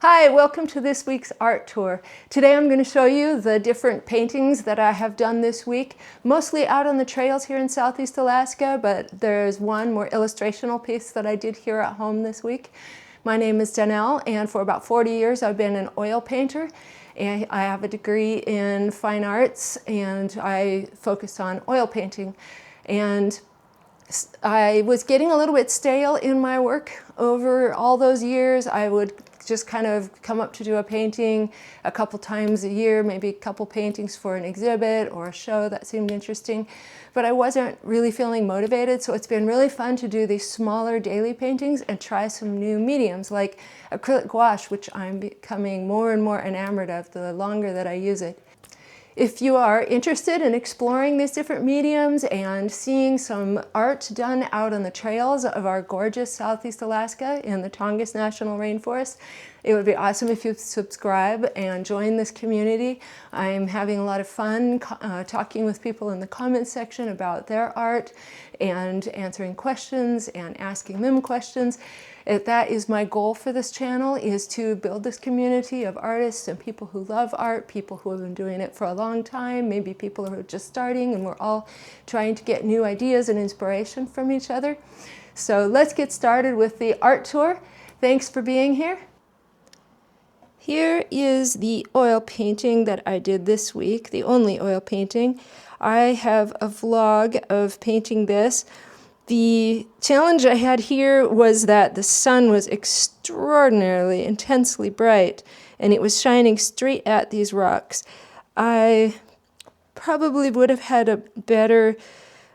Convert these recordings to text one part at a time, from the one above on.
Hi, welcome to this week's art tour. Today I'm going to show you the different paintings that I have done this week, mostly out on the trails here in Southeast Alaska, but there's one more illustrational piece that I did here at home this week. My name is Danelle, and for about 40 years I've been an oil painter. And I have a degree in fine arts, and I focus on oil painting. And I was getting a little bit stale in my work over all those years. I would just kind of come up to do a painting a couple times a year, maybe a couple paintings for an exhibit or a show that seemed interesting, but I wasn't really feeling motivated. So it's been really fun to do these smaller daily paintings and try some new mediums like acrylic gouache, which I'm becoming more and more enamored of the longer that I use it. If you are interested in exploring these different mediums and seeing some art done out on the trails of our gorgeous Southeast Alaska in the Tongass National Rainforest, it would be awesome if you subscribe and join this community. I'm having a lot of fun talking with people in the comments section about their art and answering questions and asking them questions. That is my goal for this channel, is to build this community of artists and people who love art, people who have been doing it for a long time, maybe people who are just starting, and we're all trying to get new ideas and inspiration from each other. So let's get started with the art tour. Thanks for being here. Here is the oil painting that I did this week, the only oil painting. I have a vlog of painting this. The challenge I had here was that the sun was extraordinarily intensely bright and it was shining straight at these rocks. I probably would have had a better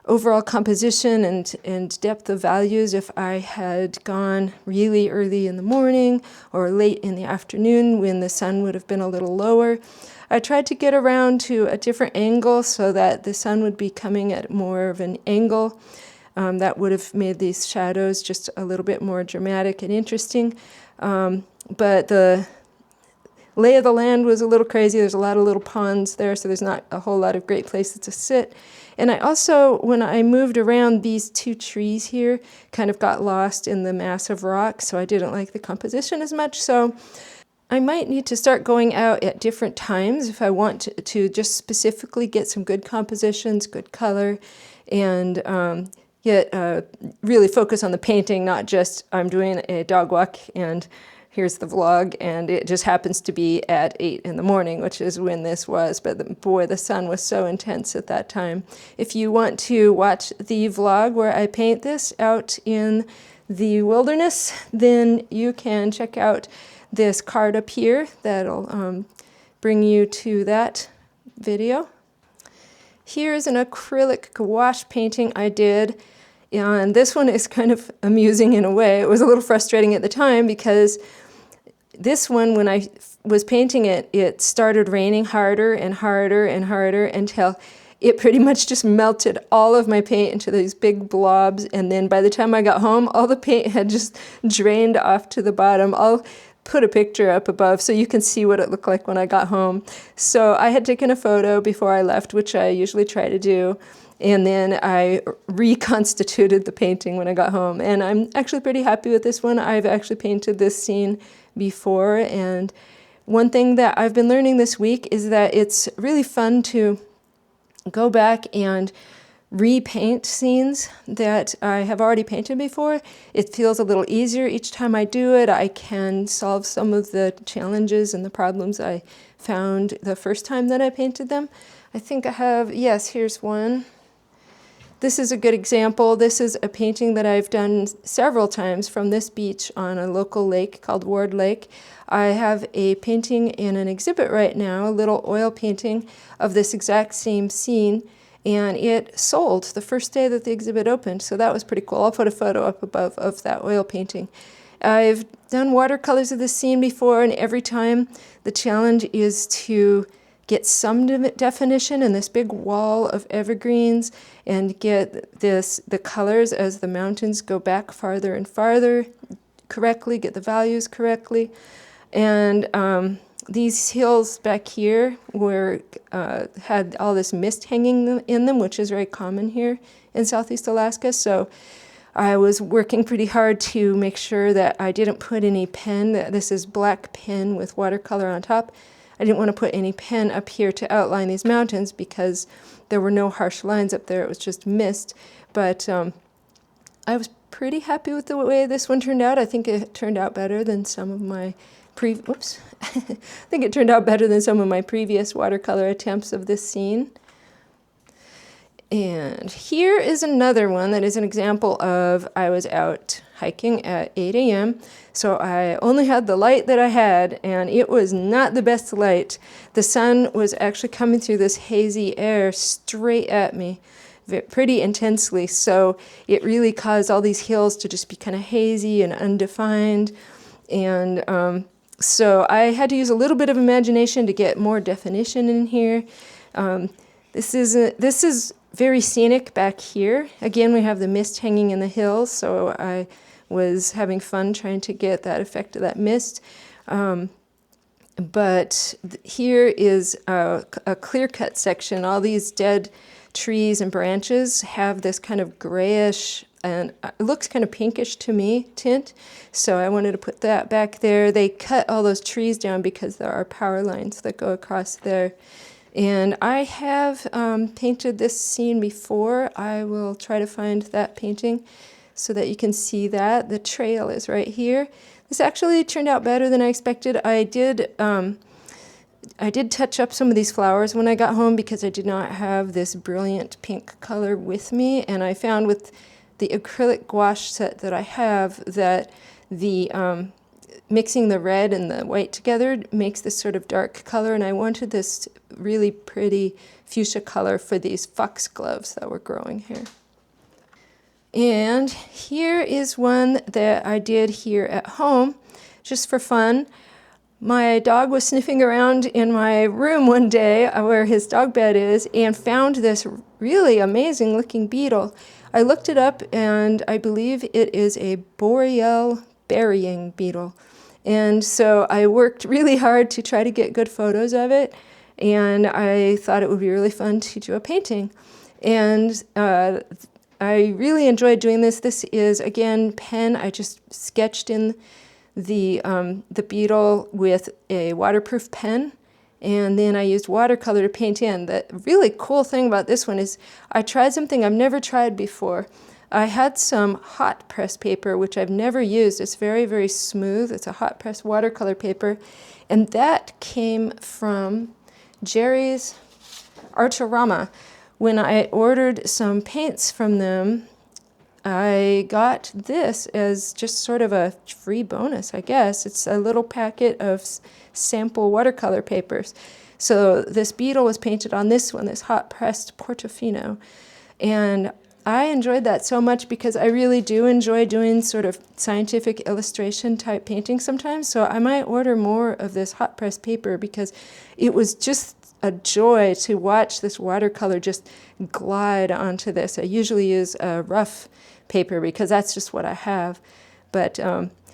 overall composition and depth of values if I had gone really early in the morning or late in the afternoon when the sun would have been a little lower. I tried to get around to a different angle so that the sun would be coming at more of an angle. That would have made these shadows just a little bit more dramatic and interesting. But the lay of the land was a little crazy. There's a lot of little ponds there, so there's not a whole lot of great places to sit. And I also, when I moved around, these two trees here kind of got lost in the mass of rocks, so I didn't like the composition as much. So I might need to start going out at different times if I want to just specifically get some good compositions, good color, and really focus on the painting, not just I'm doing a dog walk and here's the vlog and it just happens to be at 8 in the morning, which is when this was, but boy, the sun was so intense at that time. If you want to watch the vlog where I paint this out in the wilderness, then you can check out this card up here that'll bring you to that video. Here's an acrylic gouache painting I did, and this one is kind of amusing in a way. It was a little frustrating at the time because this one, when I was painting it, it started raining harder and harder and harder until it pretty much just melted all of my paint into these big blobs, and then by the time I got home, all the paint had just drained off to the bottom. I'll put a picture up above so you can see what it looked like when I got home. So I had taken a photo before I left, which I usually try to do, and then I reconstituted the painting when I got home. And I'm actually pretty happy with this one. I've actually painted this scene before, and one thing that I've been learning this week is that it's really fun to go back and repaint scenes that I have already painted before. It feels a little easier each time I do it. I can solve some of the challenges and the problems I found the first time that I painted them. I think I have, yes, here's one. This is a good example. This is a painting that I've done several times from this beach on a local lake called Ward Lake. I have a painting in an exhibit right now, a little oil painting of this exact same scene, and it sold the first day that the exhibit opened, so that was pretty cool. I'll put a photo up above of that oil painting. I've done watercolors of this scene before, and every time the challenge is to get some definition in this big wall of evergreens and get the colors as the mountains go back farther and farther correctly, get the values correctly. And these hills back here had all this mist hanging in them, which is very common here in Southeast Alaska. So I was working pretty hard to make sure that I didn't put any pen. This is black pen with watercolor on top. I didn't want to put any pen up here to outline these mountains because there were no harsh lines up there. It was just mist. But I was pretty happy with the way this one turned out. I think it turned out better than some of my I think it turned out better than some of my previous watercolor attempts of this scene. And here is another one that is an example of I was out hiking at 8 a.m. So I only had the light that I had, and it was not the best light. The sun was actually coming through this hazy air straight at me pretty intensely. So it really caused all these hills to just be kind of hazy and undefined. And so I had to use a little bit of imagination to get more definition in here. This is very scenic back here. Again, we have the mist hanging in the hills, so I was having fun trying to get that effect of that mist. But here is a clear-cut section. All these dead trees and branches have this kind of grayish, and it looks kind of pinkish to me, tint. So I wanted to put that back there. They cut all those trees down because there are power lines that go across there. And I have painted this scene before. I will try to find that painting so that you can see that. The trail is right here. This actually turned out better than I expected. I did touch up some of these flowers when I got home because I did not have this brilliant pink color with me. And I found with the acrylic gouache set that I have that the mixing the red and the white together makes this sort of dark color, and I wanted this really pretty fuchsia color for these foxgloves that were growing here. And here is one that I did here at home, just for fun. My dog was sniffing around in my room one day where his dog bed is and found this really amazing looking beetle. I looked it up and I believe it is a boreal burying beetle. And so I worked really hard to try to get good photos of it, and I thought it would be really fun to do a painting. And I really enjoyed doing this. This is, again, pen. I just sketched in the beetle with a waterproof pen, and then I used watercolor to paint in. The really cool thing about this one is I tried something I've never tried before. I had some hot press paper, which I've never used. It's very, very smooth. It's a hot press watercolor paper. And that came from Jerry's Artorama. When I ordered some paints from them, I got this as just sort of a free bonus, I guess. It's a little packet of sample watercolor papers. So this beetle was painted on this one, this hot pressed Portofino. And I enjoyed that so much because I really do enjoy doing sort of scientific illustration type paintings sometimes. So I might order more of this hot press paper because it was just a joy to watch this watercolor just glide onto this. I usually use a rough paper because that's just what I have. But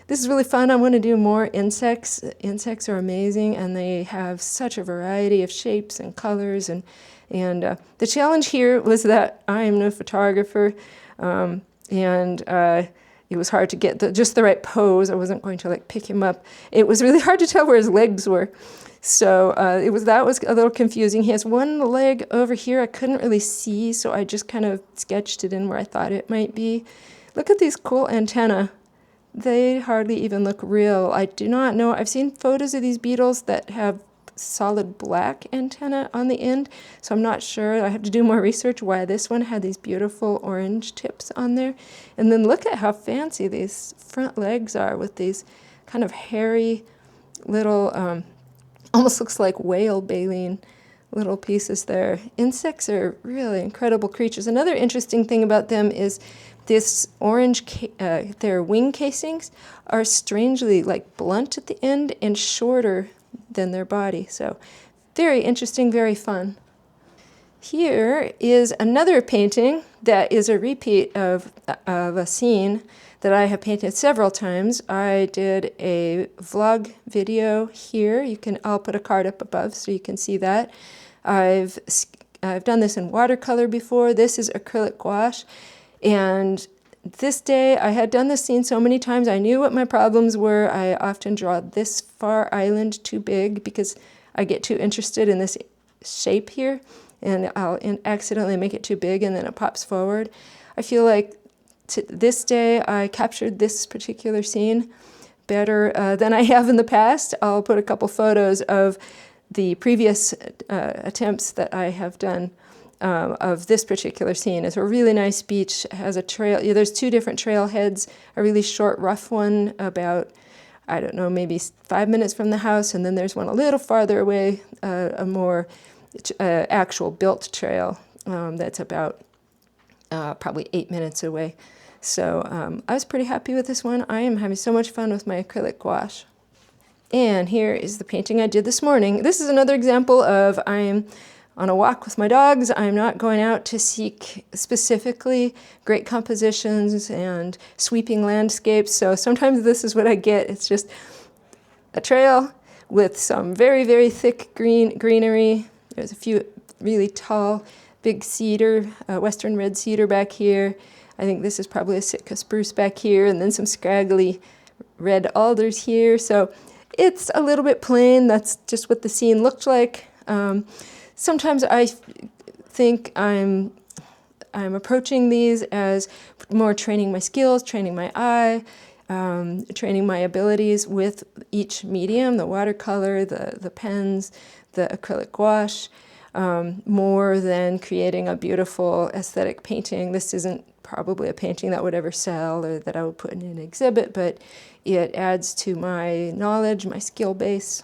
this is really fun. I want to do more insects. Insects are amazing, and they have such a variety of shapes and colors. And the challenge here was that I am no photographer, and it was hard to get just the right pose. I wasn't going to like pick him up. It was really hard to tell where his legs were. So that was a little confusing. He has one leg over here I couldn't really see, so I just kind of sketched it in where I thought it might be. Look at these cool antennae. They hardly even look real. I do not know. I've seen photos of these beetles that have solid black antenna on the end, so I'm not sure. I have to do more research why this one had these beautiful orange tips on there. And then look at how fancy these front legs are with these kind of hairy little, almost looks like whale baleen little pieces there. Insects are really incredible creatures. Another interesting thing about them is this orange, their wing casings are strangely like blunt at the end and shorter than their body. So very interesting, very fun. Here is another painting that is a repeat of a scene that I have painted several times. I did a vlog video here. I'll put a card up above so you can see that. I've done this in watercolor before. This is acrylic gouache. And this day, I had done this scene so many times, I knew what my problems were. I often draw this far island too big because I get too interested in this shape here, and I'll accidentally make it too big and then it pops forward. I feel like this day I captured this particular scene better than I have in the past. I'll put a couple photos of the previous attempts that I have done of this particular scene. It's a really nice beach. It has a trail. Yeah, there's two different trailheads, a really short, rough one about, I don't know, maybe 5 minutes from the house, and then there's one a little farther away, a more actual built trail that's about probably 8 minutes away. So I was pretty happy with this one. I am having so much fun with my acrylic gouache. And here is the painting I did this morning. This is another example of I'm on a walk with my dogs. I'm not going out to seek specifically great compositions and sweeping landscapes. So sometimes this is what I get. It's just a trail with some very, very thick greenery. There's a few really tall, big cedar, western red cedar back here. I think this is probably a Sitka spruce back here, and then some scraggly red alders here. So it's a little bit plain. That's just what the scene looked like. Sometimes I think I'm approaching these as more training my skills, training my eye, training my abilities with each medium, the watercolor, the pens, the acrylic gouache, more than creating a beautiful aesthetic painting. This isn't probably a painting that would ever sell or that I would put in an exhibit, but it adds to my knowledge, my skill base.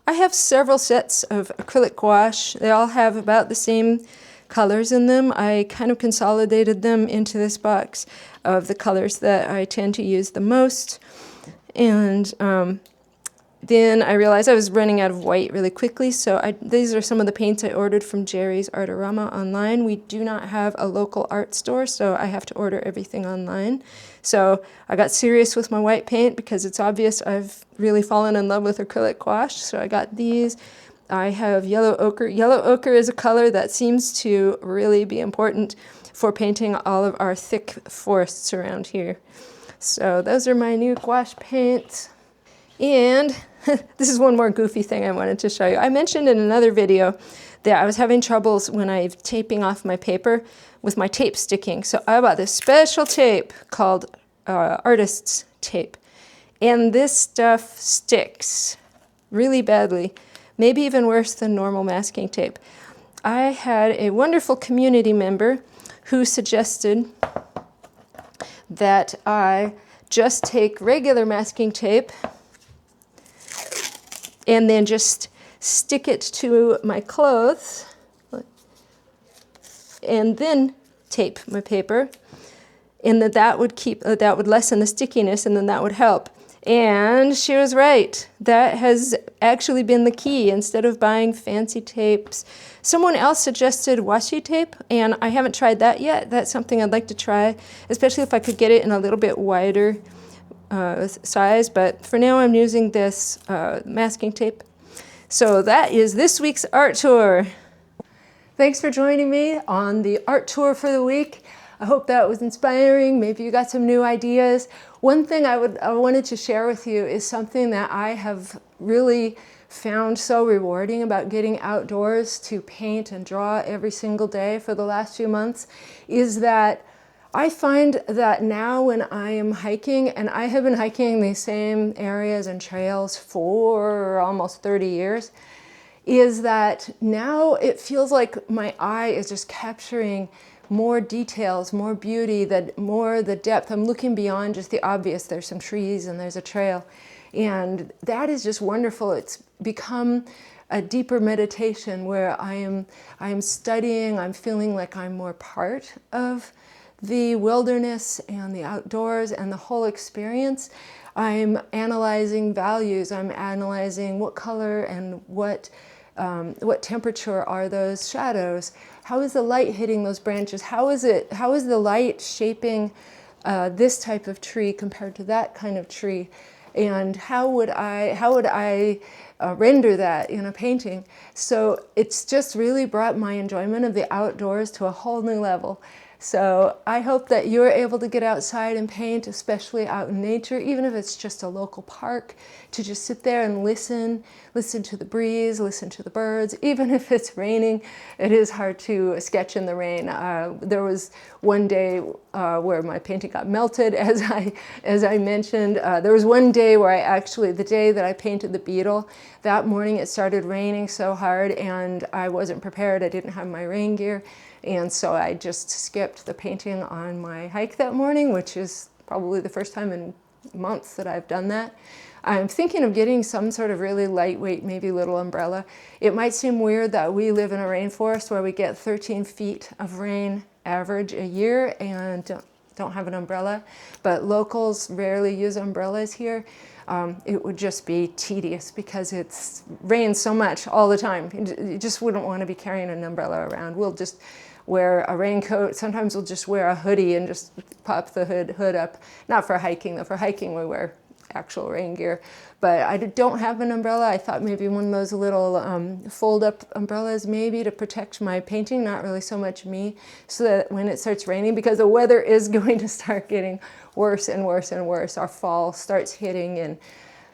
I have several sets of acrylic gouache. They all have about the same colors in them. I kind of consolidated them into this box of the colors that I tend to use the most. And then I realized I was running out of white really quickly, so these are some of the paints I ordered from Jerry's Artorama online. We do not have a local art store, so I have to order everything online. So I got serious with my white paint because it's obvious I've really fallen in love with acrylic gouache, so I got these. I have yellow ochre. Yellow ochre is a color that seems to really be important for painting all of our thick forests around here. So those are my new gouache paints. And this is one more goofy thing I wanted to show you. I mentioned in another video that I was having troubles when I'm taping off my paper with my tape sticking. So I bought this special tape called artist's tape. And this stuff sticks really badly, maybe even worse than normal masking tape. I had a wonderful community member who suggested that I just take regular masking tape and then just stick it to my clothes and then tape my paper, and that would lessen the stickiness, and then that would help. And she was right. That has actually been the key. Instead of buying fancy tapes, someone else suggested washi tape, and I haven't tried that yet. That's something I'd like to try, especially if I could get it in a little bit wider size, but for now I'm using this masking tape. So that is this week's art tour. Thanks for joining me on the art tour for the week. I hope that was inspiring. Maybe you got some new ideas. One thing I wanted to share with you is something that I have really found so rewarding about getting outdoors to paint and draw every single day for the last few months, is that I find that now when I am hiking, and I have been hiking these same areas and trails for almost 30 years, is that now it feels like my eye is just capturing more details, more beauty, more the depth. I'm looking beyond just the obvious. There's some trees and there's a trail. And that is just wonderful. It's become a deeper meditation where I am studying, I'm feeling like I'm more part of the wilderness and the outdoors and the whole experience. I'm analyzing values. I'm analyzing what color and what temperature are those shadows. How is the light hitting those branches? How is the light shaping this type of tree compared to that kind of tree? And how would I render that in a painting? So it's just really brought my enjoyment of the outdoors to a whole new level. So I hope that you're able to get outside and paint, especially out in nature, even if it's just a local park, to just sit there and listen to the breeze, listen to the birds. Even if it's raining, it is hard to sketch in the rain. There was one day where my painting got melted, as I mentioned. There was one day where the day that I painted the beetle, that morning it started raining so hard and I wasn't prepared. I didn't have my rain gear. And so I just skipped the painting on my hike that morning, which is probably the first time in months that I've done that. I'm thinking of getting some sort of really lightweight, maybe little umbrella. It might seem weird that we live in a rainforest where we get 13 feet of rain average a year and don't have an umbrella, but locals rarely use umbrellas here. It would just be tedious because it rains so much all the time. You just wouldn't want to be carrying an umbrella around. We'll just wear a raincoat. Sometimes we'll just wear a hoodie and just pop the hood up. Not for hiking though. For hiking we wear actual rain gear. But I don't have an umbrella. I thought maybe one of those little fold-up umbrellas maybe to protect my painting, not really so much me, so that when it starts raining, because the weather is going to start getting worse and worse and worse. Our fall starts hitting in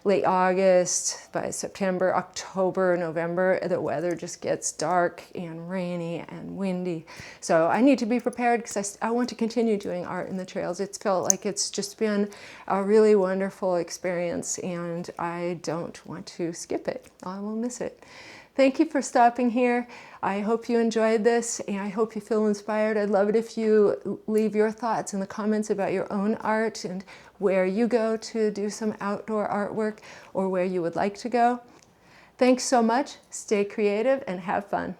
late August. By September, October, November, the weather just gets dark and rainy and windy. So I need to be prepared because I want to continue doing art in the trails. It's felt like it's just been a really wonderful experience and I don't want to skip it. I will miss it. Thank you for stopping here. I hope you enjoyed this and I hope you feel inspired. I'd love it if you leave your thoughts in the comments about your own art and where you go to do some outdoor artwork or where you would like to go. Thanks so much. Stay creative and have fun.